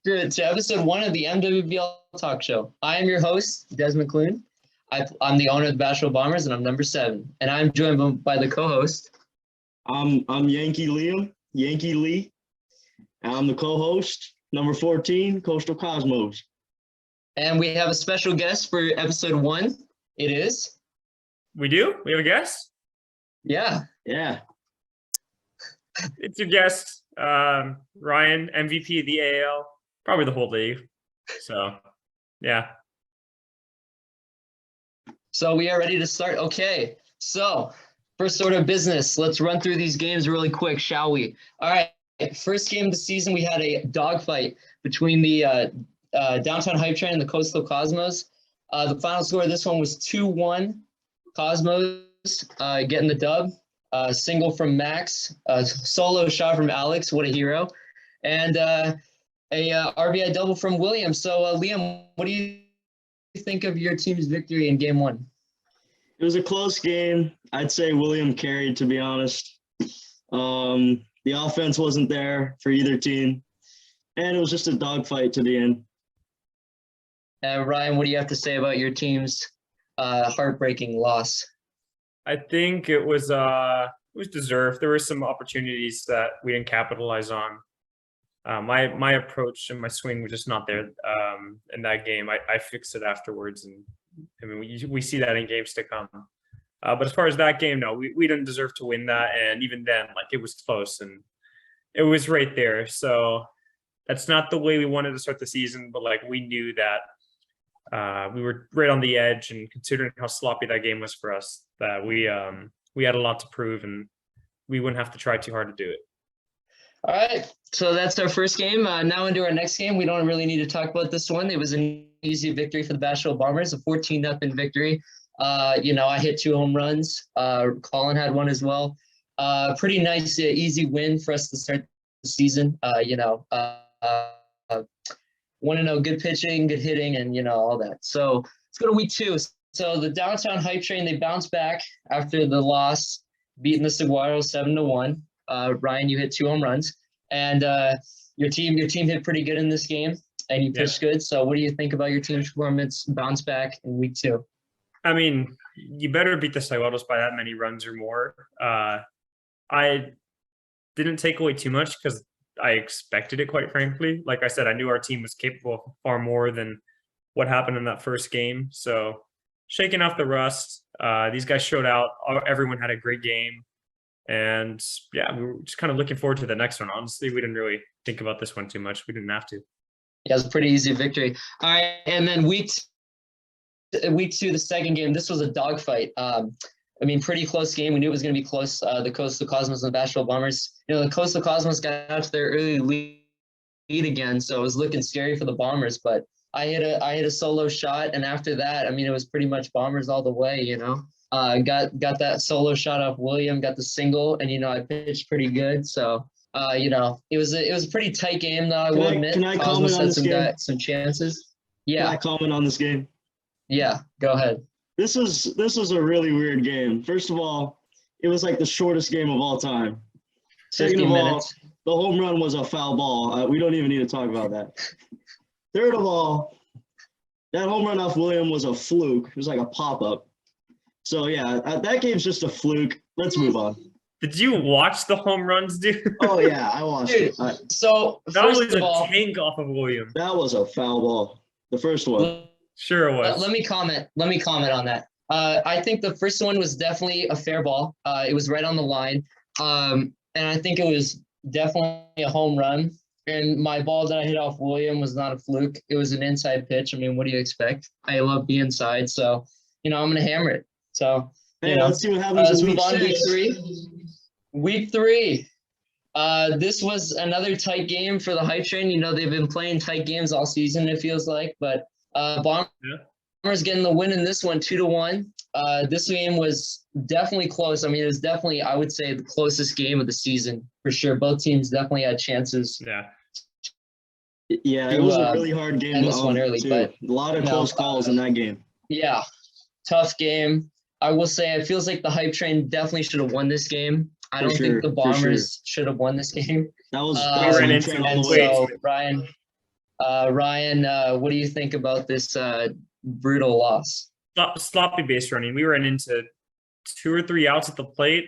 to episode 1 of the MWBL Talk Show. I am your host, Des McClune. I'm the owner of the Bashville Bombers, and I'm number 7. And I'm joined by the co-host. I'm Yankee Lee. And I'm the co-host, number 14, Coastal Cosmos. And we have a special guest for episode 1. It is. We do? We have a guest? Yeah. It's your guest, Ryan, MVP of the AL, probably the whole league. So, yeah. So we are ready to start. Okay. So first order of business. Let's run through these games really quick, shall we? All right. First game of the season, we had a dogfight between the Downtown Hype Train and the Coastal Cosmos. The final score of this one was 2-1. Cosmos getting the dub. Single from Max, solo shot from Alex, what a hero, and a RBI double from William. So, Liam, what do you think of your team's victory in Game 1? It was a close game. I'd say William carried, to be honest. The offense wasn't there for either team, and it was just a dogfight to the end. Ryan, what do you have to say about your team's heartbreaking loss? I think it was deserved. There were some opportunities that we didn't capitalize on. My approach and my swing was just not there in that game. I fixed it afterwards, and I mean we see that in games to come. But as far as that game, no, we didn't deserve to win that, and even then, like, it was close and it was right there. So that's not the way we wanted to start the season, but like we knew that we were right on the edge, and considering how sloppy that game was for us, that we had a lot to prove, and we wouldn't have to try too hard to do it. All right, so that's our first game. Now into our next game. We don't really need to talk about this one. It was an easy victory for the Bashville Bombers, a 14-0 victory. I hit 2 home runs. Colin had one as well. Pretty nice, easy win for us to start the season. 1-0, good pitching, good hitting, and all that. So let's go to week 2. So the Downtown Hype Train, they bounced back after the loss, beating the Saguaros 7-1. Ryan, you hit 2 home runs, and your team hit pretty good in this game, and you pitched good. So what do you think about your team's performance, bounce back in week 2? I mean, you better beat the Saguaros by that many runs or more. I didn't take away too much because I expected it, quite frankly. Like I said, I knew our team was capable of far more than what happened in that first game. So shaking off the rust, these guys showed out. Everyone had a great game. And yeah, we were just kind of looking forward to the next one. Honestly, we didn't really think about this one too much. We didn't have to. Yeah, it was a pretty easy victory. All right, and then week 2, the second game, this was a dogfight. Pretty close game. We knew it was going to be close. The Coastal Cosmos and the Bashville Bombers. The Coastal Cosmos got out to their early lead again, so it was looking scary for the Bombers. But I hit a solo shot, and after that, it was pretty much Bombers all the way. Got that solo shot off William, got the single, and I pitched pretty good. So it was a pretty tight game, though. I will admit. Can I comment on this game? Some chances. Yeah. Can I comment on this game? Yeah, go ahead. This was a really weird game. First of all, it was like the shortest game of all time. Second of all, the home run was a foul ball. We don't even need to talk about that. Third of all, that home run off William was a fluke. It was like a pop-up. So, yeah, that game's just a fluke. Let's move on. Did you watch the home runs, dude? Oh, yeah, I watched it. So, that was a tank off of William. That was a foul ball. The first one. Sure it was. Let me comment on that. I think the first one was definitely a fair ball. It was right on the line. And I think it was definitely a home run. And my ball that I hit off William was not a fluke. It was an inside pitch. What do you expect? I love the inside. So, I'm going to hammer it. So, let's see what happens in week 3. Week 3. This was another tight game for the Hype Train. They've been playing tight games all season, it feels like. But Bombers getting the win in this one, 2-1. This game was definitely close. It was definitely, I would say, the closest game of the season for sure. Both teams definitely had chances. Yeah, it was a really hard game. This one early, but a lot of close calls in that game. Yeah, tough game. I will say it feels like the Hype Train definitely should have won this game. I don't think the Bombers should have won this game. That was so Ryan, Ryan, what do you think about this brutal loss? Sloppy base running. We ran into 2 or 3 outs at the plate.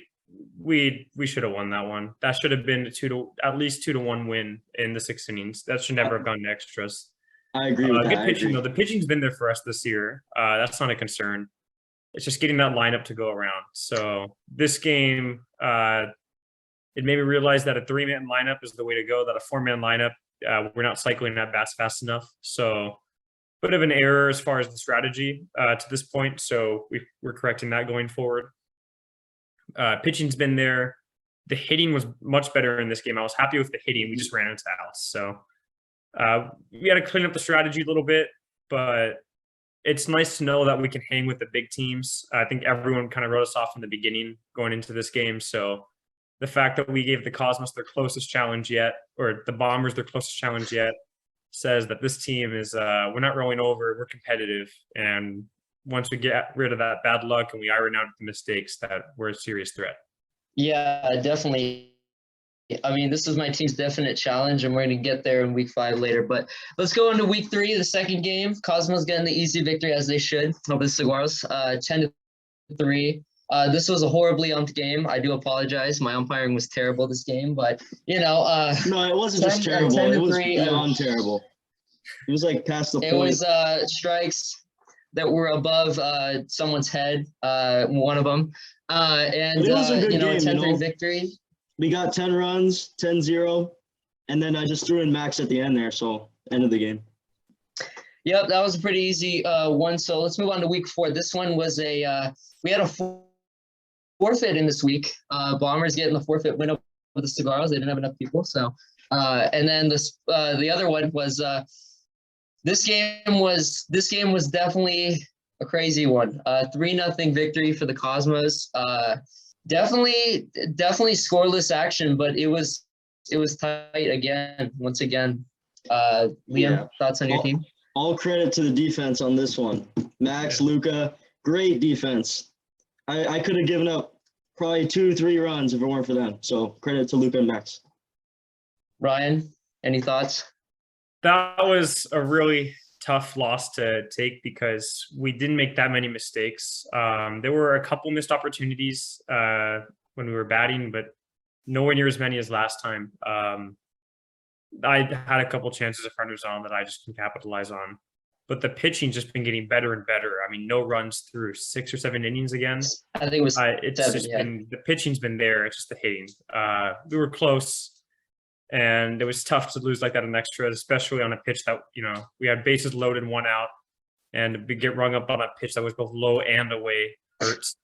We should have won that one. That should have been at least 2-1 win in the 6 innings. That should never have gone to extras. I agree with that. Good pitching though. The pitching's been there for us this year. That's not a concern. It's just getting that lineup to go around. So this game, it made me realize that a 3-man lineup is the way to go. That a 4-man lineup, we're not cycling at bats fast enough. So bit of an error as far as the strategy to this point. So we're correcting that going forward. Pitching's been there. The hitting was much better in this game. I was happy with the hitting. We just ran into outs. So we had to clean up the strategy a little bit, but it's nice to know that we can hang with the big teams. I think everyone kind of wrote us off in the beginning going into this game. So the fact that we gave the Cosmos their closest challenge yet, or the Bombers their closest challenge yet, says that this team is, we're not rolling over, we're competitive. And once we get rid of that bad luck and we iron out the mistakes, that we're a serious threat. Yeah, definitely. I mean, this is my team's definite challenge, and we're going to get there in week 5 later. But let's go into week 3, the second game. Cosmos getting the easy victory, as they should, over the Saguaros, 10-3. This was a horribly umped game. I do apologize. My umpiring was terrible this game, but, you know. No, it wasn't just terrible. It was beyond terrible. It was like past the point. It was strikes that were above someone's head, one of them. And, it was a good game, 10-3 victory. We got 10 runs, 10-0, and then I just threw in Max at the end there, so end of the game. Yep, that was a pretty easy one. So let's move on to week 4. This one was we had a forfeit in this week. Bombers getting the forfeit win over the Cigarros. They didn't have enough people. So, and then the other one was this game was definitely a crazy one. 3-0 victory for the Cosmos. Definitely scoreless action, but it was tight again. Once again, Liam, thoughts on your team? All credit to the defense on this one. Max, Luca, great defense. I could have given up probably 2-3 runs if it weren't for them. So credit to Luca and Max. Ryan, any thoughts? That was a really tough loss to take because we didn't make that many mistakes. There were a couple missed opportunities when we were batting, but nowhere near as many as last time. I had a couple chances of runners on that I just couldn't capitalize on. But the pitching's just been getting better and better. I mean, no runs through 6 or 7 innings again. I think it was it's 7, just been the pitching's been there. It's just the hitting. We were close. And it was tough to lose like that in extras, especially on a pitch that, we had bases loaded, 1 out, and to get rung up on a pitch that was both low and away hurts,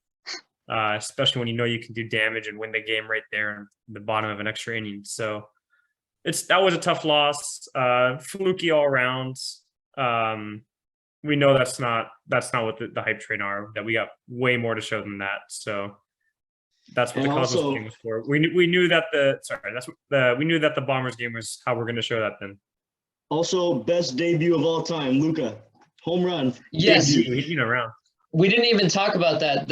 especially when you can do damage and win the game right there in the bottom of an extra inning. So that was a tough loss, fluky all around. We know that's not what the hype train are, that we got way more to show than that. So that's what the Cosmos game was for. We knew that we knew that the Bombers game was how we're going to show that then. Also, best debut of all time, Luca, home run. Yes, around. We didn't even talk about that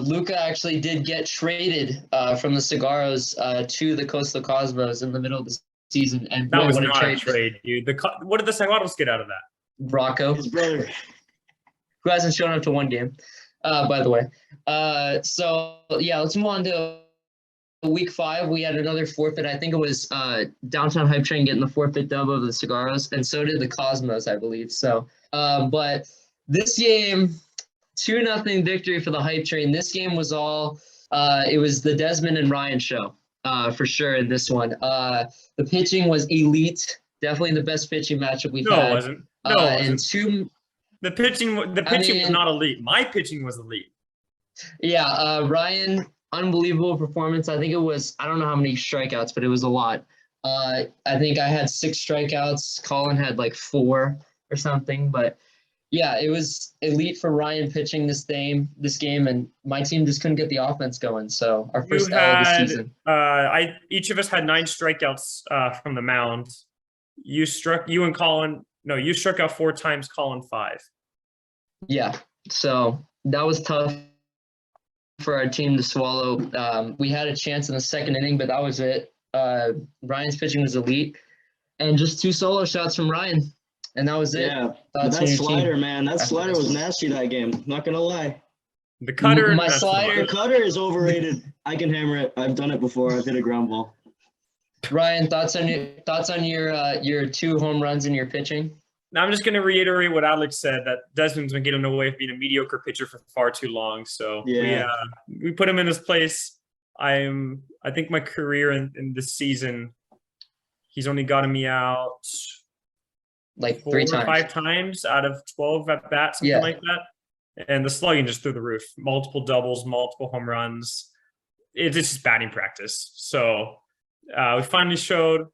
Luca actually did get traded from the Cigarros to the Coastal Cosmos in the middle of the season, and that was not a trade, dude. What did the Cigarros get out of that? Rocco, his brother, who hasn't shown up to one game. By the way. So yeah, let's move on to week 5. We had another forfeit. I think it was Downtown Hype Train getting the forfeit dub of the Cigarros, and so did the Cosmos, I believe. So, but this game, 2-0 victory for the Hype Train. This game was all, it was the Desmond and Ryan show for sure in this one. The pitching was elite. Definitely the best pitching matchup we've had. No, it wasn't. No, it wasn't. And the pitching was not elite. My pitching was elite. Yeah, Ryan, unbelievable performance. I think it was, I don't know how many strikeouts, but it was a lot. I think I had 6 strikeouts. Colin had like 4 or something. But yeah, it was elite for Ryan pitching this game, and my team just couldn't get the offense going. So our first L of the season. Each of us had 9 strikeouts from the mound. You struck out 4 times, Colin 5. Yeah, so that was tough for our team to swallow. We had a chance in the second inning, but that was it. Ryan's pitching was elite, and just 2 solo shots from Ryan. and that was it. Yeah, but Thoughts on that your slider, team? man, that slider was nasty that game. Not gonna lie. The cutter, My not so slider- The much. cutter is overrated. I can hammer it. I've done it before. I've hit a ground ball. Ryan, thoughts on your 2 home runs in your pitching? Now I'm just going to reiterate what Alex said, that Desmond's been getting away with being a mediocre pitcher for far too long. So Yeah. we put him in his place. I think my career in this season, he's only gotten me out Like 4 3 or times. 5 times out of 12 at bats, something Yeah. like that. And the slugging just through the roof. Multiple doubles, multiple home runs. It's just batting practice. So we finally showed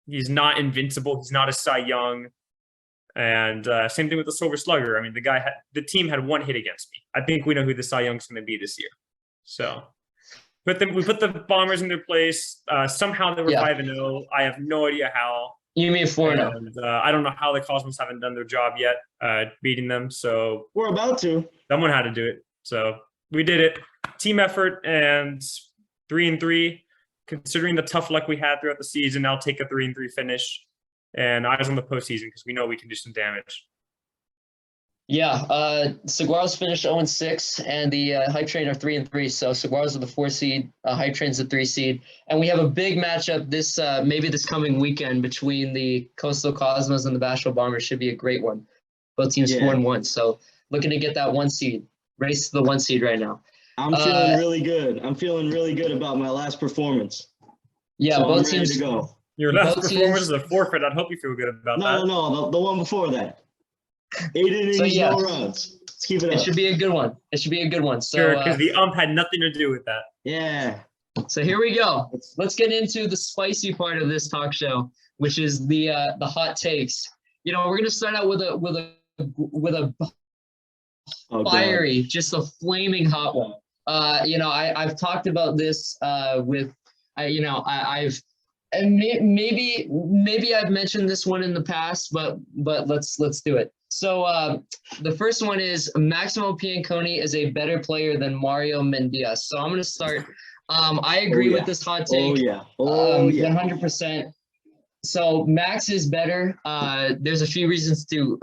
he's not invincible. He's not a Cy Young. And same thing with the Silver Slugger. I mean, the team had 1 hit against me. I think we know who the Cy Young's going to be this year. So we put the Bombers in their place. Somehow they were 5-0. I have no idea how. You mean 4-0? And, I don't know how the Cosmos haven't done their job yet, beating them. So We're about to. someone had to do it. So we did it. Team effort, and 3-3. Considering the tough luck we had throughout the season, I'll take a 3-3 finish. And eyes on the postseason because we know we can do some damage. Yeah, Saguaros finished 0-6, and the Hype Train are 3-3. So Saguaros are the 4 seed, Hype Train's the 3 seed, and we have a big matchup this maybe this coming weekend between the Coastal Cosmos and the Bashville Bombers. Should be a great one. Both teams 4-1, so looking to get that 1 seed. Race to the 1 seed right now. I'm feeling really good. I'm feeling really good about my last performance. Yeah, So both I'm ready teams. to go. Your last Both performance teams- is a forfeit. I'd hope you feel good about that. No, the one before that. 8 innings, So, yeah. no runs. Let's keep it It up. should be a good one. It should be a good one. So, Sure, because the ump had nothing to do with that. Yeah. So here we go. Let's get into the spicy part of this talk show, which is the hot takes. You know, we're gonna start out with a Oh, God. fiery, just a flaming hot one. You know, I've talked about this with, I've and maybe I've mentioned this one in the past, but let's do it. So the first one is Maximo Pianconi is a better player than Mario Mendias. So I'm gonna start. I agree with this hot take. 100%. So Max is better. There's a few reasons to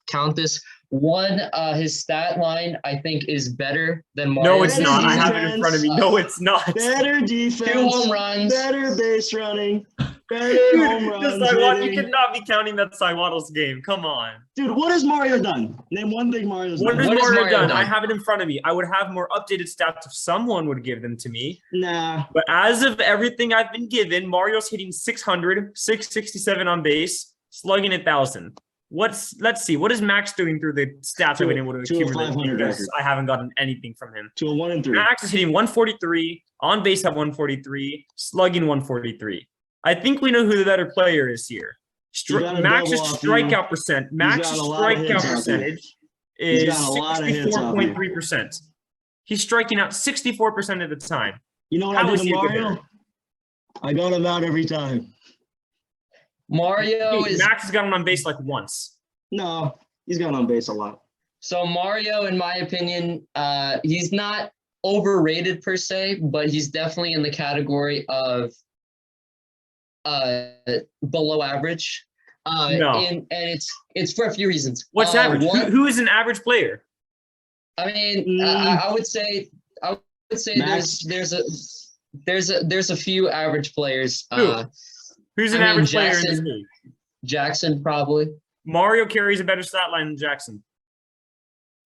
count this. One, his stat line, I think, is better than Mario. No, it's not. I have it in front of me. No, it's not. Better defense. 2 home runs. Better base running. Better Dude, home runs. you hitting. cannot be counting that Cywaddle's game. Come on. Dude, what has Mario done? Name one thing Mario's What done. has What has Mario Mario done? done? I have it in front of me. I would have more updated stats if someone would give them to me. Nah. But as of everything I've been given, Mario's hitting 600, 667 on base, slugging 1,000. Let's see. What is Max doing through the stats I've been able to to a accumulate? 500 Because record. I haven't gotten anything from him. To a 1 and 3. Max is hitting 143, on base at 143, slugging 143. I think we know who the better player is here. He got a Max's double off you. strikeout percent. Max's got a lot of hits strikeout off you. percentage He's is got a lot of hits off you. 64.3%. He's striking out 64% of the time. You know what How I is did he to a good Mario? hitter? I got him out every time. Mario Dude, is Max has gotten on base like once. No, he's gone on base a lot. so Mario, in my opinion, he's not overrated per se, but he's definitely in the category of below average. No. And it's for a few reasons. What's average? One, Who is an average player? I mean, I would say Max. there's a few average players. Who? Who's an I mean, average player in this Jackson. league? Jackson probably. Mario carries a better stat line than Jackson.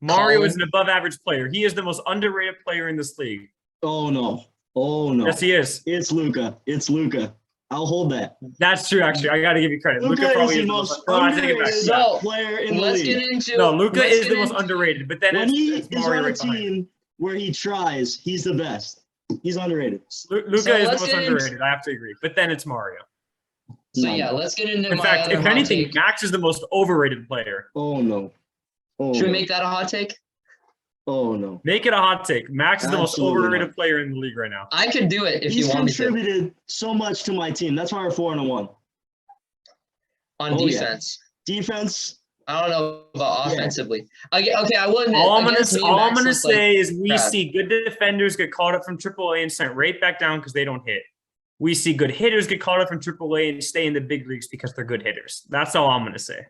Mario Colin. is an above average player. He is the most underrated player in this league. Oh no. Oh no. Yes, he is. It's Luca. It's Luca. I'll hold that. That's true, actually. I got to give you credit. Luca Luca is probably the is the most most. No, I take it back. underrated So, player in the Let's league. get into No, Luca let's is get the most into- underrated, but then When he it's is Mario on a right behind him. team where he tries, he's the best. He's underrated. Luca So is the let's most get into- underrated. I have to agree. But then it's Mario. So No. yeah, let's get into In my fact, other if hot anything, take. Max is the most overrated player. Oh no. Oh Should we no. make that a hot take? Oh no. Make it a hot take. Max is the most Absolutely overrated not. player in the league right now. I could do it if He's you want me to. contributed so much to my team. That's why we're 4-1. On Oh, yeah. defense. Defense. I don't know about Yeah. offensively. Okay, I will admit. All I'm gonna against me and all I'm Max gonna looks like say is we crap. see good defenders get called up from AAA and sent right back down because they don't hit. we see good hitters get called up from AAA and stay in the big leagues because they're good hitters. That's all I'm going to say.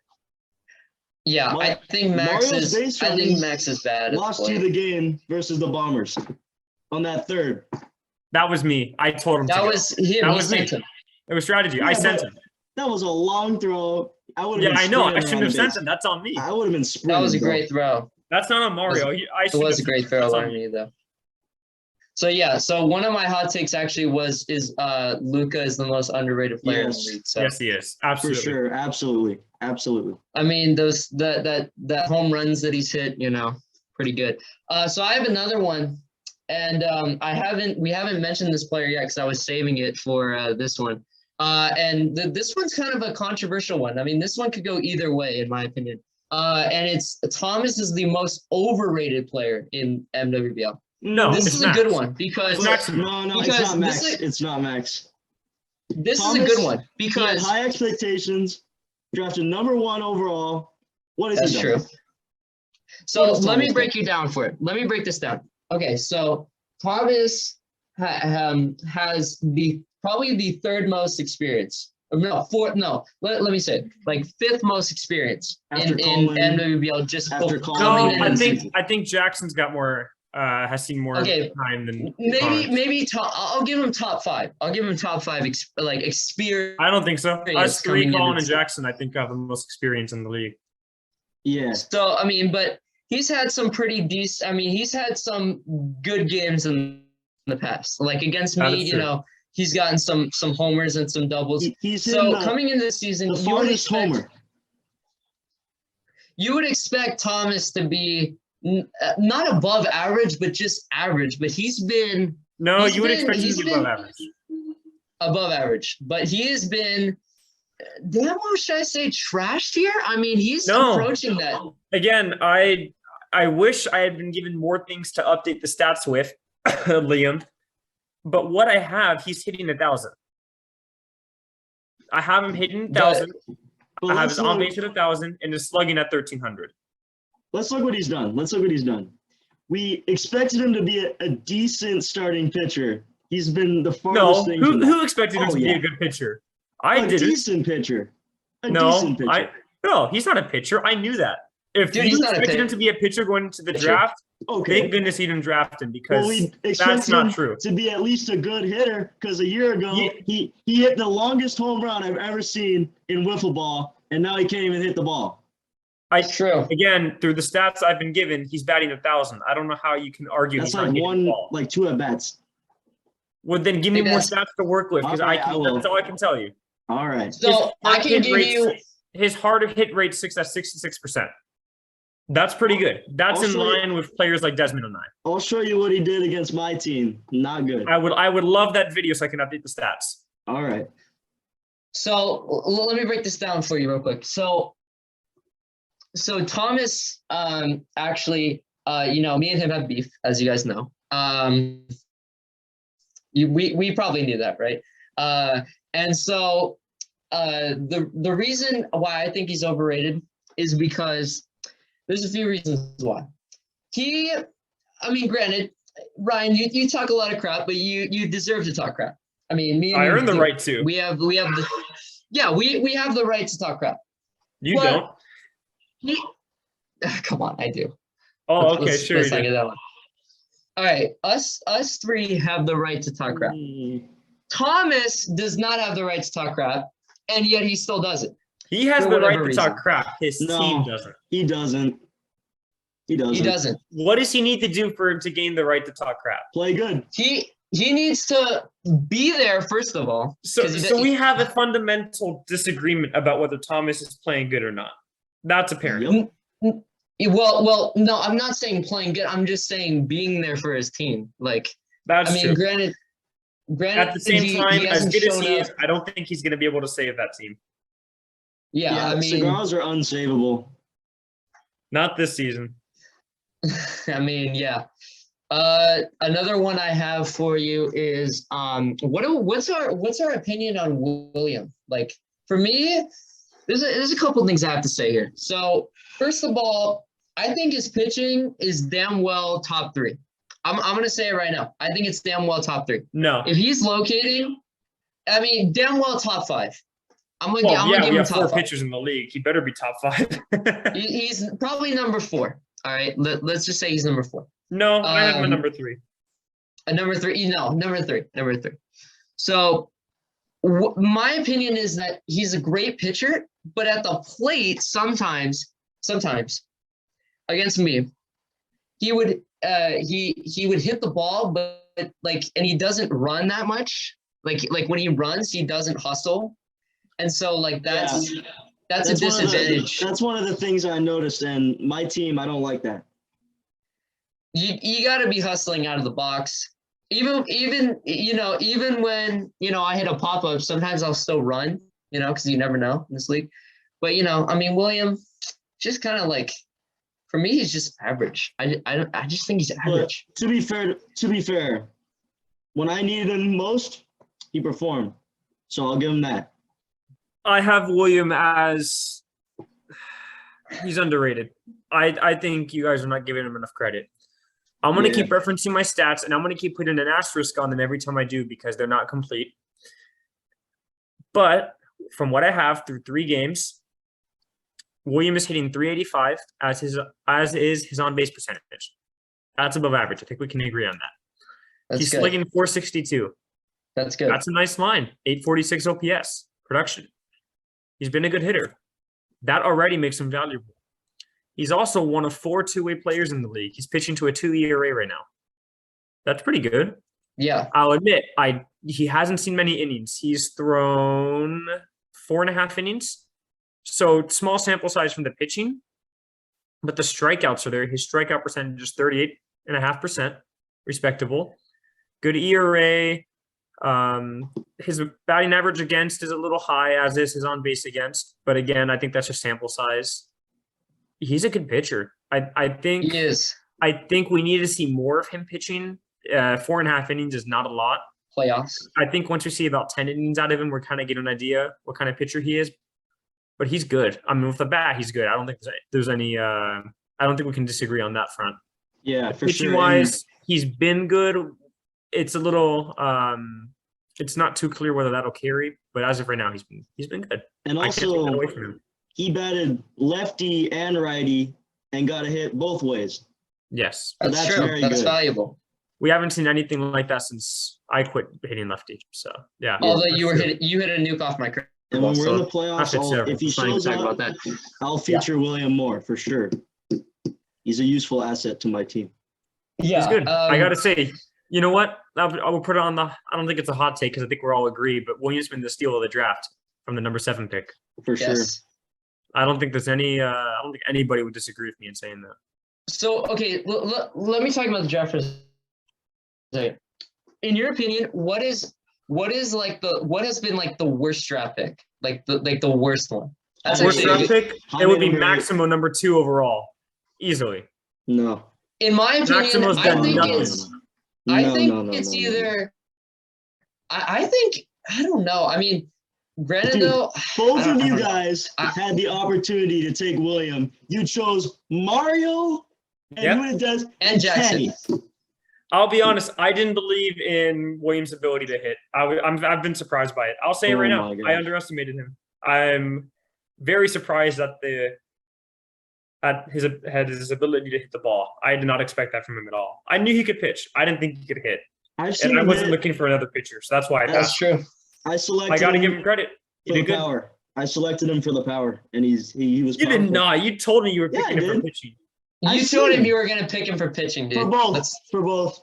Yeah, But I think Max Mario's is. base I think running Max is bad. lost you the game versus the Bombers on that third. That was me. I told him That to go. was him. That He was sent me. him. It was strategy. Yeah, I sent but him. That was a long throw. I would have Yeah, been I know. I sprinting shouldn't around have the sent base. him. That's on me. I would have been sprinting. That was a bro. great throw. That's not on Mario. I It should was have a great sent him. throw That's by on me though. So yeah, so one of my hot takes actually is Luka is the most underrated player in the Yes. league. So Yes, he is. For Absolutely. sure. Absolutely. Absolutely. I mean those that home runs that he's hit, pretty good. So I have another one, and we haven't mentioned this player yet because I was saving it for this one. And this one's kind of a controversial one. I mean, this one could go either way in my opinion. And it's Thomas is the most overrated player in MWBL. No, This it's is a Max. good one because No, it's because not Max. this is- It's not Max. this is a Thomas, good one He had because high expectations. Drafted number 1 overall. What is that's he true. done? So What does let me Thomas break you down for it. Let me break this down. Okay, so Thomas has probably the third most experience. No, fourth. No, let me say it, like fifth most experience After in Colin- MWBL. Just after before Colin- coming No, in I the think season. Jackson's got more. Has seen more Okay, time than maybe Connor. I'll give him top 5. I'll give him top 5 experience. I don't think so. Us Yes, three, coming Colin into and the- Jackson, I think have the most experience in the league. Yeah. So I mean, but he's had some pretty decent. I mean, he's had some good games in the past. Like against That me, is true. he's gotten some homers and some doubles. He's So in coming into the season, the farthest homer. you would expect Thomas to be not above average, but just average. But he's been No, He's you would been- expect him he's to be been- above average. above average. But he has been, damn, what should I say, trashed here? I mean, he's No. approaching that. Again, I wish I had been given more things to update the stats with, Liam. But what I have, he's hitting 1,000. I have him hitting 1,000. But I have let's his on look, base at 1,000 and is slugging at 1,300. let's look what he's done. Let's look what he's done. We expected him to be a decent starting pitcher. He's been the No, farthest thing from that. who expected him Oh, to be yeah. a good pitcher? I A didn't. decent pitcher. A No, decent pitcher. no, he's not a pitcher. I knew that. If Dude, you he's not a expected him pitcher. to be a pitcher going into the Pitcher. draft, Okay. thank goodness he didn't draft him Well, because we that's expected not him true. to be at least a good hitter because a year ago Yeah. he hit the longest home run I've ever seen in wiffle ball, and now he can't even hit the ball. It's true. Again, through the stats I've been given, he's batting 1,000. I don't know how you can argue That's he's like not hitting the ball. like 2 at bats. Well, then give me Maybe more that's- stats to work with because Okay, I will. that's all I can tell you. All right. So I hard can hit give rate's- you. His hard hit rate at 66%. That's pretty good. That's in Also- line with players like Desmond and I. I'll show you what he did against my team. Not good. I would love that video so I can update the stats. All right. So let me break this down for you real quick. So Thomas, actually, me and him have beef, as you guys know. We probably knew that, right? And so the reason why I think he's overrated is because there's a few reasons why. Granted, Ryan, you talk a lot of crap, but you deserve to talk crap. I mean, me and I you earned the do. right to. We have the we have the right to talk crap. You But- don't. Come on, I do. Oh, okay, Let's- sure. let's You not do. get that one. All right, us three have the right to talk crap. Thomas does not have the right to talk crap, and yet he still does it. He has For the right whatever to talk reason. crap. His No. team doesn't. He doesn't. He doesn't. He doesn't. What does he need to do for him to gain the right to talk crap? Play good. He needs to be there first of all. So, 'cause he so does- we have a fundamental disagreement about whether Thomas is playing good or not. That's apparent. Yep. Well, no, I'm not saying playing good. I'm just saying being there for his team. Like, That's I mean, true. granted, At the same he time, as hasn't good as shown he up. is, I don't think he's going to be able to save that team. Yeah, I mean, cigars are unsavable. Not this season. I mean, yeah. Another one I have for you is what's our opinion on William? Like, for me, there's a couple things I have to say here. So first of all, I think his pitching is damn well top 3. I'm gonna say it right now. I think it's damn well top 3. No. If he's locating, I mean, damn well top 5. I'm gonna Well, give we him have 4 top 5. pitchers in the league. He better be top 5. He's probably number 4. All right, let's just say he's number 4. No, I have him at number 3. Number 3. No, number 3. Number 3. So my opinion is that he's a great pitcher, but at the plate, sometimes against me, he would hit the ball, but and he doesn't run that much. Like when he runs, he doesn't hustle, and so that's a disadvantage. That's one of the things I noticed, and my team, I don't like that. You got to be hustling out of the box. Even when I hit a pop-up, sometimes I'll still run, because you never know in this league. But I mean, William, just kind of for me, he's just average. I just think he's average. But to be fair, when I needed him most, he performed. So I'll give him that. I have William as he's underrated. I think you guys are not giving him enough credit. I'm going to keep referencing my stats, and I'm going to keep putting an asterisk on them every time I do because they're not complete. But from what I have through 3 games, William is hitting 385 as is his on-base percentage. That's above average. I think we can agree on that. He's slugging 462. That's good. That's a nice line. 846 OPS production. He's been a good hitter. That already makes him valuable. He's also one of 4 two-way players in the league. He's pitching to a 2 ERA right now. That's pretty good. Yeah. I'll admit, he hasn't seen many innings. He's thrown 4.5 innings. So small sample size from the pitching, but the strikeouts are there. His strikeout percentage is 38.5%, respectable. Good ERA. His batting average against is a little high, as is his on base against. But again, I think that's just sample size. He's a good pitcher. I think he is. I think we need to see more of him pitching. 4.5 innings is not a lot. Playoffs. I think once we see about 10 innings out of him, we're kind of getting an idea what kind of pitcher he is. But he's good. I mean, with the bat, he's good. I don't think there's any. I don't think we can disagree on that front. Yeah, for pitching sure. Wise, he's been good. It's a little. It's not too clear whether that'll carry, but as of right now, he's been good. And I can't take that also, away from him. he batted lefty and righty and got a hit both ways. Yes, That's true. very That's good. valuable. we haven't seen anything like that since I quit hitting lefty. So yeah. Although you hit a nuke off my curve. And when we're in the That's playoffs, if he shows up, I'll feature William more for sure. He's a useful asset to my team. Yeah, He's good. I gotta say, you know what? I will put it on the. I don't think it's a hot take because I think we're all agree. But William's been the steal of the draft from the number 7 pick. For sure. I don't think there's any. I don't think anybody would disagree with me in saying that. So okay, let me talk about the draft for a second. In your opinion, what has been like the worst draft pick, like the worst one? That's worst draft pick. It would be Maximo number 2 overall, easily. No. In my opinion, Maximo's I done think nothing. it's either. I think I don't know. I mean, granted Dude, though, both of you guys had the opportunity to take William. You chose Mario and Hernandez and Jackson. Kenny. I'll be honest. I didn't believe in Williams' ability to hit. I've been surprised by it. I'll say it right now. my God. I underestimated him. I'm very surprised at his ability to hit the ball. I did not expect that from him at all. I knew he could pitch. I didn't think he could hit. And I wasn't looking for another pitcher, so that's why I That's true. I got to give him credit. He for the did good. power. I selected him for the power, and he was. You did powerful. not. You told me you were Yeah, picking I him for did. pitching. You I've told seen him him. you were gonna pick him for pitching, dude. For both. For both.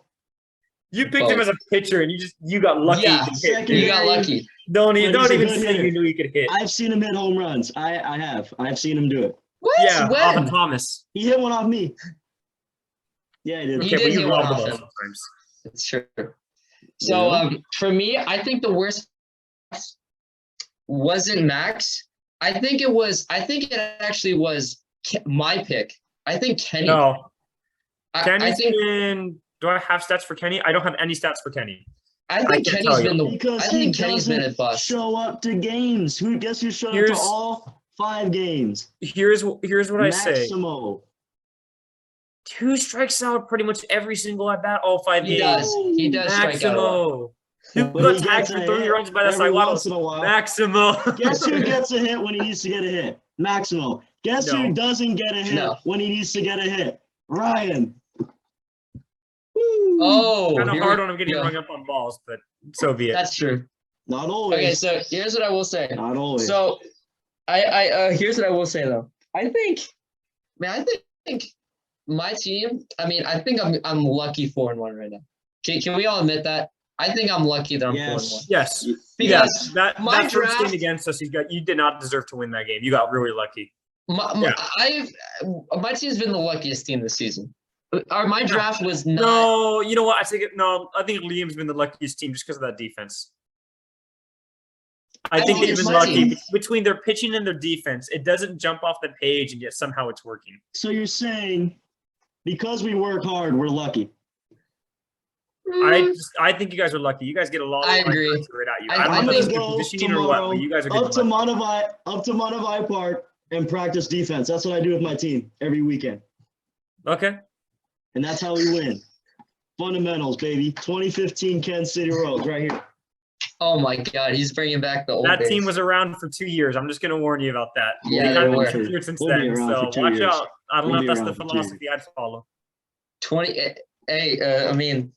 You picked him as a pitcher, and you got lucky. Yeah, to hit. second- You got lucky. Don't But even he's a good say hitter. you knew he could hit. I've seen him hit home runs. I have. I've seen him do it. What? Yeah, off of When? Thomas. He hit one off me. Yeah, he did. He Okay, did but hit you one robbed the off ball him. sometimes. It's true. So Yeah. for me, I think the worst wasn't Max. I think it actually was my pick. I think Kenny. No, I Kenny's think been. Do I have stats for Kenny? I don't have any stats for Kenny. I think can't Kenny's tell you. been the. Because I he think Kenny's been a doesn't bust. show up to games. Guess who showed up Here's- to all 5 games? Here's what I say. Maximo. 2 strikes out pretty much every single at bat, all 5 He games. does. He does strike out a lot. Maximo. Who But got he tagged gets for a 30 hit runs by the every once Saiwados? in a while. Maximo. Guess who gets a hit when he needs to get a hit? Maximo. Guess who No. doesn't get a hit No. when he needs to get a hit? Ryan. Oh, Kind of here hard we on him getting go. rung up on balls, but so be it. That's true. Not always. Okay, so here's what I will say. Not always. So, here's what I will say though. I think my team. I mean, I think I'm lucky 4-1 right now. Can we all admit that? I think I'm lucky that I'm 4-1. Yes. Because that my first game draft- against us, you did not deserve to win that game. You got really lucky. My team's been the luckiest team this season. My draft was not. No, you know what? I think Liam's been the luckiest team just because of that defense. I think they've been lucky between their pitching and their defense. It doesn't jump off the page, and yet somehow it's working. So you're saying because we work hard, we're lucky. I think you guys are lucky. You guys get a lot of I lines agree. right at you. I I don't know think if it's good positioning or what, but you guys are up getting to lucky. Montevideo Park and practice defense. That's what I do with my team every weekend. Okay. And that's how we win. Fundamentals, baby. 2015 Kansas City Royals right here. Oh my God, he's bringing back the old That days. team was around for 2 years. I'm just going to warn you about that. Yeah, they they were. been here since We'll be then, around so for 2 watch years. out. I don't We'll know be if that's around the for 2 philosophy I'd follow. 20. Hey, I mean,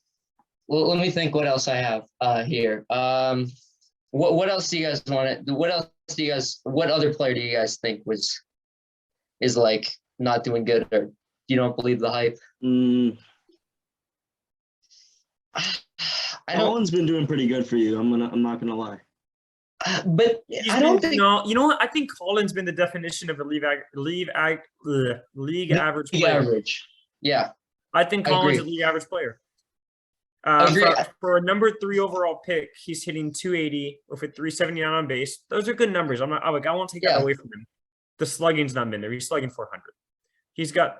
well, let me think. What else I have here? What else do you guys want? What other player do you guys think is like not doing good, or you don't believe the hype? Colin's been doing pretty good for you. I'm not gonna lie. But I don't think. No, you know what? I think Colin's been the definition of a league average player. Average. Yeah. I think Colin's a agree. league average player. Agree. For a number 3 overall pick, he's hitting 280 with a 379 on base. Those are good numbers. I won't take that away from him. The slugging's not been there. He's slugging 400. He's got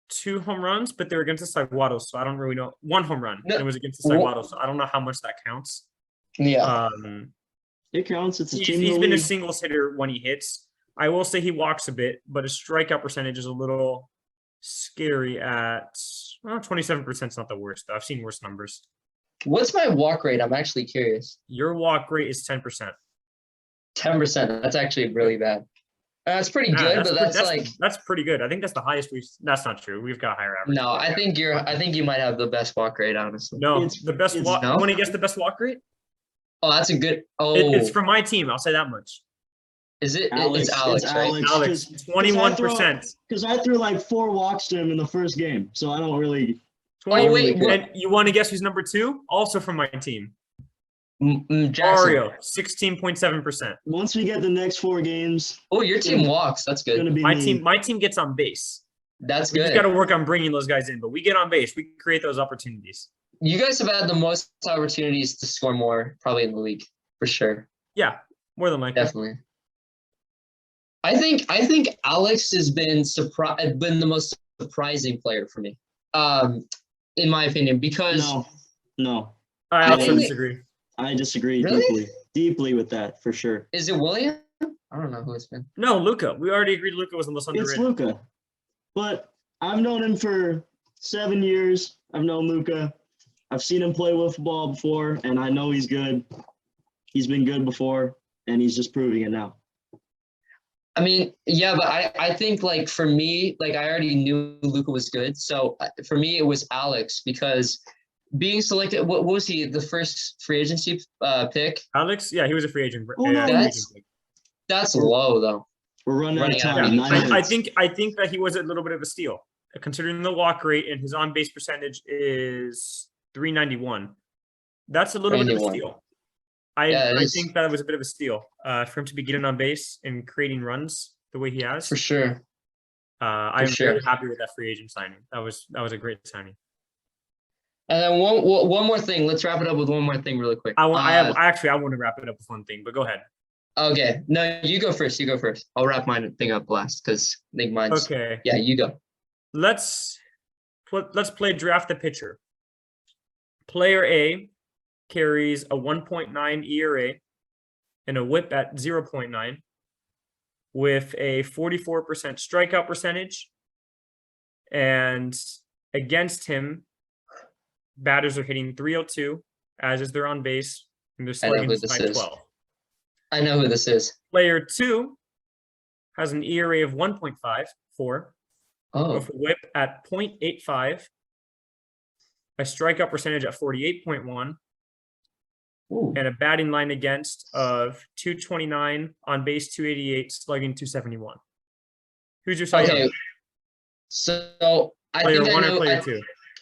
2 home runs, but they're against the Saiwados, so I don't really know. 1 home run, and it was against the Saiwados, so I don't know how much that counts. Yeah. It counts. It's a team. He's been a singles hitter when he hits. I will say he walks a bit, but his strikeout percentage is a little scary at 27%. Is not the worst, though. I've seen worse numbers. What's my walk rate? I'm actually curious. Your walk rate is 10%. 10%. That's actually really bad. That's pretty good, but that's pretty good. I think that's the highest we've. That's not true. We've got higher average. No, I think you might have the best walk rate, honestly. No, the best walk. no? You want to guess the best walk rate? Oh, that's a good. Oh, It's from my team. I'll say that much. Is it? Alex, It's Alex, it's right? Alex, 21%. Because I threw like 4 walks to him in the first game, so I don't really. Oh wait, And you want to guess who's number 2? Also from my team. Jackson. Mario, 16.7%. Once we get the next 4 games, Oh, your team walks. That's it's gonna good. be My me. team gets on base. That's We just good. got to work on bringing those guys in, but we get on base. We create those opportunities. You guys have had the most opportunities to score more, probably in the league, for sure. Yeah, more than likely. Definitely. I think Alex has been the most surprising player for me, in my opinion, because No, I also think- disagree. I disagree Really? deeply with that for sure. is it William? I don't know who it's been. No, Luca. We already agreed Luca was the most It's underrated. Luca, but I've known him for 7 years. I've known Luca. I've seen him play wiffle ball before, and I know he's good. He's been good before, and he's just proving it now. I mean, yeah, but I think like for me, like I already knew Luca was good. So for me, it was Alex because being selected. What was he? The first free agency pick? Alex, yeah, he was a free agent. Oh, no. free agent pick. That's low though. We're running out of Running out of time. time. 9 I minutes. think that he was a little bit of a steal, considering the walk rate and his on base percentage is 391. That's a little bit of a 91. steal. Yeah, it I is. think that was a bit of a steal for him to be getting on base and creating runs the way he has. For sure. I'm sure. very happy with that free agent signing. That was a great signing. And then one more thing. Let's wrap it up with one more thing really quick. I want to wrap it up with one thing, but go ahead. Okay. No, you go first. I'll wrap my thing up last because I think mine's. Okay. Yeah, you go. Let's play draft the pitcher. Player A carries a 1.9 ERA and a WHIP at 0.9 with a 44% strikeout percentage. And against him, batters are hitting 302, as is their on base And they're I know who slugging this is. 512. I know who this is. Player 2 has an ERA of 1.54, Oh, with a whip at 0.85, a strikeout percentage at 48.1, ooh. and a batting line against of 229, on base 288, slugging 271. Who's your Cy Okay. Young? So I Player think I 1 know. or player 2?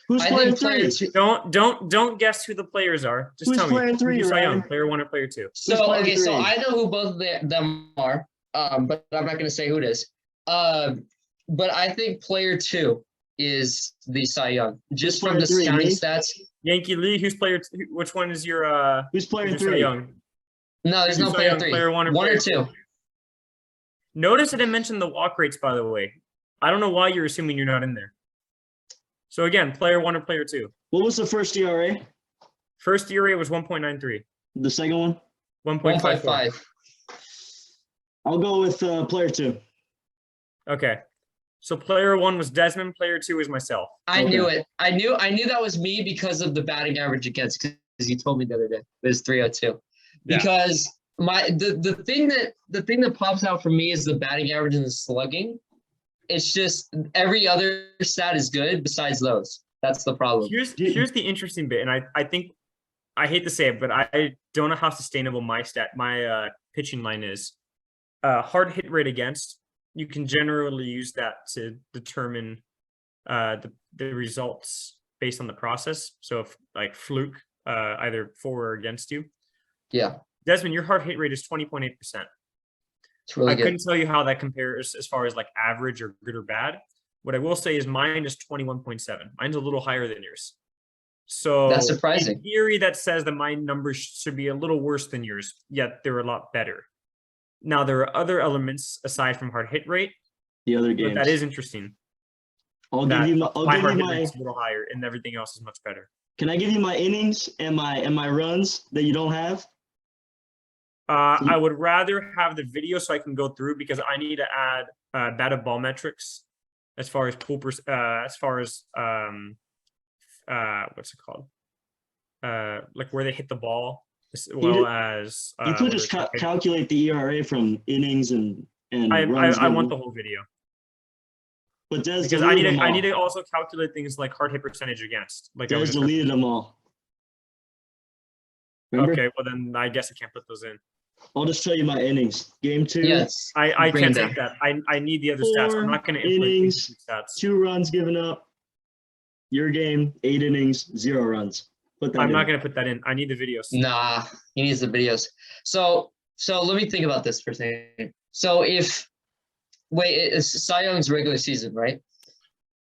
Who's I player think player three? two. Don't guess who the players are. Just Who's tell me. player Who's three, your Cy Young? Ryan? Player 1 or player 2? So player okay, so three? I know who both of them are, but I'm not going to say who it is. But I think player 2 is the Cy Young, just from player the three, scouting me? stats. Yankee Lee. Who's player? Which one is your Who's player who's your Cy three? Young? No, there's Who's no Cy player Young, 3. player 1 or One player or 2. Notice I didn't mention the walk rates, by the way. I don't know why you're assuming you're not in there. So again, player 1 or player 2. What was the first ERA? First ERA was 1.93. The second one? 1.54. 1.5. I'll go with player 2. Okay. So player 1 was Desmond, player 2 is myself. I Okay. knew it. I knew that was me because of the batting average against. Because you told me the other day it was 302. Yeah. Because the thing that pops out for me is the batting average and the slugging. It's just every other stat is good besides those. That's the problem. Here's the interesting bit, and I think I hate to say it, but I don't know how sustainable my pitching line is. Hard hit rate against, you can generally use that to determine the results based on the process. So if like fluke, either for or against you. Yeah, Desmond, your hard hit rate is 20.8%. it's really I good. couldn't tell you how that compares as far as like average or good or bad. What I will say is mine is 21.7. Mine's a little higher than yours. So That's surprising. in theory, that says that my numbers should be a little worse than yours, yet they're a lot better. Now, there are other elements aside from hard hit rate, The other but games. that is interesting. I'll give you my. I'll my give hard you hit my. rate's a little higher, and everything else is much better. Can I give you my innings and my runs that you don't have? I would rather have the video so I can go through, because I need to add batted ball metrics as far as as far as what's it called? Like where they hit the ball, as well as You could just calculate the ERA from innings and runs. I want the whole video, but Des because I need to also calculate things like hard hit percentage against. Like Des deleted them all. Remember? Okay, well then I guess I can't put those in. I'll just tell you my innings. Game 2. Yes, I bring can't them. take that. I need the other stats. I'm not going to input innings, these stats. 2 runs given up. Your game, 8 innings, 0 runs. Put that I'm in. not going to put that in. I need the videos. Nah, he needs the videos. So let me think about this for a second. So it's Cy Young's regular season, right?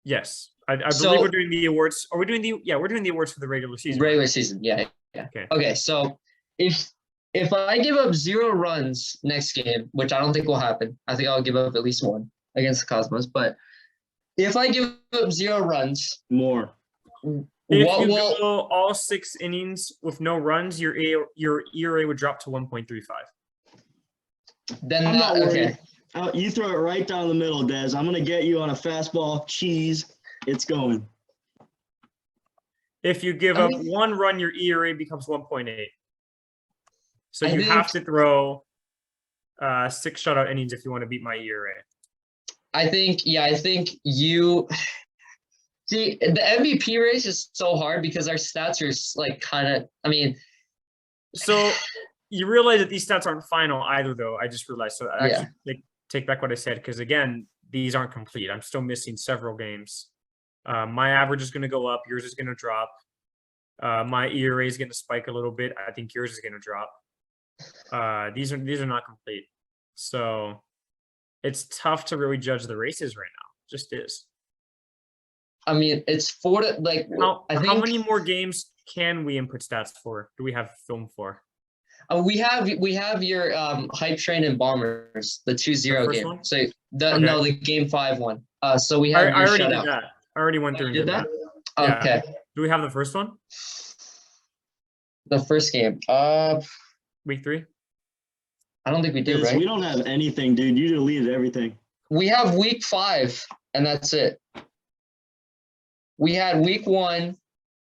Yes, I So- believe we're doing the awards. Are we doing the? Yeah, we're doing the awards for the regular season. Regular season, yeah. Okay, so if I give up 0 runs next game, which I don't think will happen, I think I'll give up at least 1 against the Cosmos. But if I give up 0 runs, More. If what you will go all 6 innings with no runs, your ERA would drop to 1.35. then I'm not okay? worried. You throw it right down the middle, Des. I'm going to get you on a fastball. Cheese. It's going. If you give I up think- 1 run, your ERA becomes 1.8. So I you have think- to throw 6 shutout innings if you want to beat my ERA. I think you see the MVP race is so hard because our stats are like kind of. I mean, So you realize that these stats aren't final either, though. I just realized. So I Yeah. actually take back what I said, because again, these aren't complete. I'm still missing several games. My average is going to go up. Yours is going to drop. My ERA is going to spike a little bit. I think yours is going to drop. These are not complete. So it's tough to really judge the races right now. Just is. I mean, it's 4 to like. I think How many more games can we input stats for? Do we have film for? we have your Hype Train and Bombers, the 2-0 first game. one? So Okay. the game 5 one. So we I have your already shutout. did that. I already went through and You did did that? that. Yeah. Okay. Do we have the first one? The first game. Week 3? I don't think we do, Des, right? we don't have anything, dude. You deleted everything. We have week 5, and that's it. We had week 1,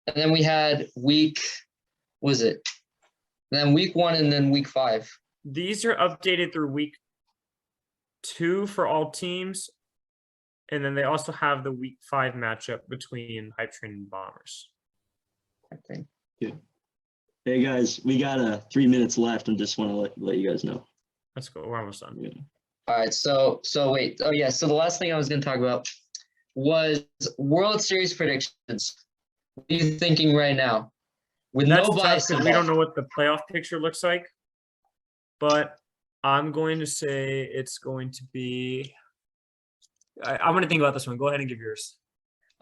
and then we had week. Was it? then week 1, and then week 5. These are updated through week 2 for all teams. And then they also have the week 5 matchup between Hype Train and Bombers. I think. Hey guys, we got 3 minutes left and just want to let you guys know. Let's go. We're almost done. Yeah. All right. So wait. Oh yeah. So the last thing I was going to talk about was World Series predictions. What are you thinking right now? With That's no tough bias because we don't know what the playoff picture looks like. But I'm going to say it's going to be. I'm going to think about this one. Go ahead and give yours.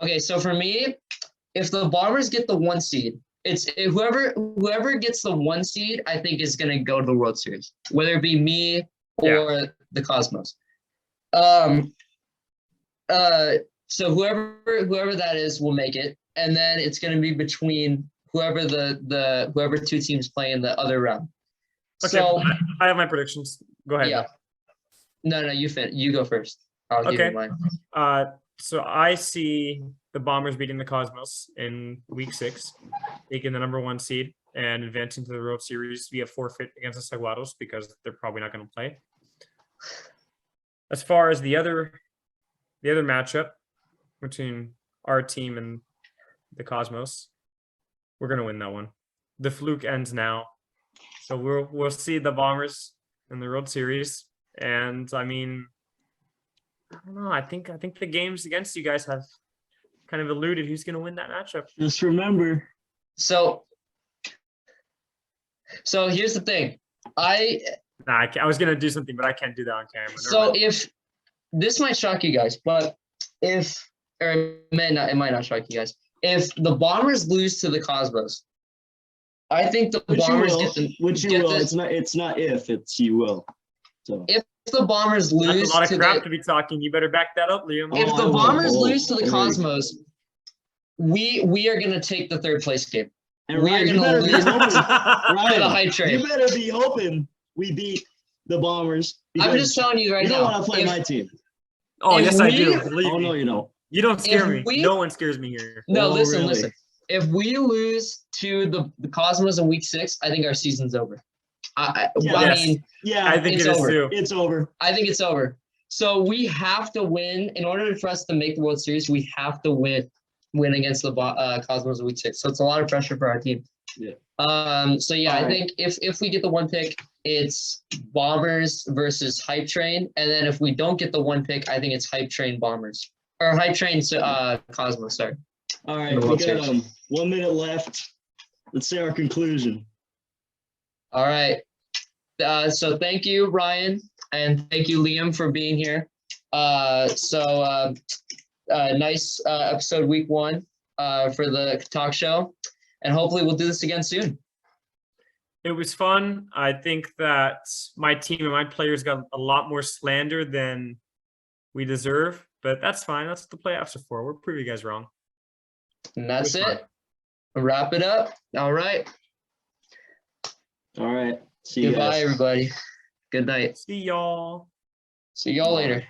Okay. So for me, if the Bombers get the 1 seed, it's whoever gets the 1 seed, I think is going to go to the World Series, whether it be me or the Cosmos. So whoever that is will make it, and then it's going to be between whoever whoever 2 teams play in the other round. Okay, So I have my predictions. Go ahead. yeah, no, you go first. I'll give you mine. So I see the Bombers beating the Cosmos in week 6, taking the number 1 seed and advancing to the World Series via forfeit against the Saguaros because they're probably not going to play. As far as the other matchup between our team and the Cosmos, we're going to win that one. The fluke ends now. So we'll see the Bombers in the World Series. And I mean, I don't know. I think the games against you guys have kind of eluded who's going to win that matchup. Just remember. So here's the thing. I was going to do something, but I can't do that on camera. So if this might shock you guys, but it might not shock you guys. If the Bombers lose to the Cosmos, I think the Bombers get the. Which you will. It's not if. It's you will. So if the Bombers lose, that's a lot of crap to be talking. You better back that up, Liam. If the Bombers lose to the Cosmos, we are going to take the 3rd place game. And we are going to lose to the Hype Train. You better be hoping we beat the Bombers. I'm just telling you right now. You don't want to play my team. Oh, yes, I do. Oh, no, you don't. You don't scare me. No one scares me here. No, listen. If we lose to the Cosmos in week 6, I think our season's over. I think it's over. Too. It's over. I think it's over. So we have to win in order for us to make the World Series. We have to win against the Cosmos in week 6. So it's a lot of pressure for our team. Yeah. I think if we get the 1 pick, it's Bombers versus Hype Train, and then if we don't get the 1 pick, I think it's Hype Train Bombers or Hype Train Cosmos. Sorry. All right, we got 1 minute left. Let's say our conclusion. All right. So thank you, Ryan, and thank you, Liam, for being here. Nice episode week 1 for the talk show, and hopefully we'll do this again soon. It was fun. I think that my team and my players got a lot more slander than we deserve, but that's fine. That's what the playoffs are for. We'll prove you guys wrong. And that's it. Wrap it up. All right. All right. See you guys. Goodbye, everybody. Good night. See y'all. See y'all later.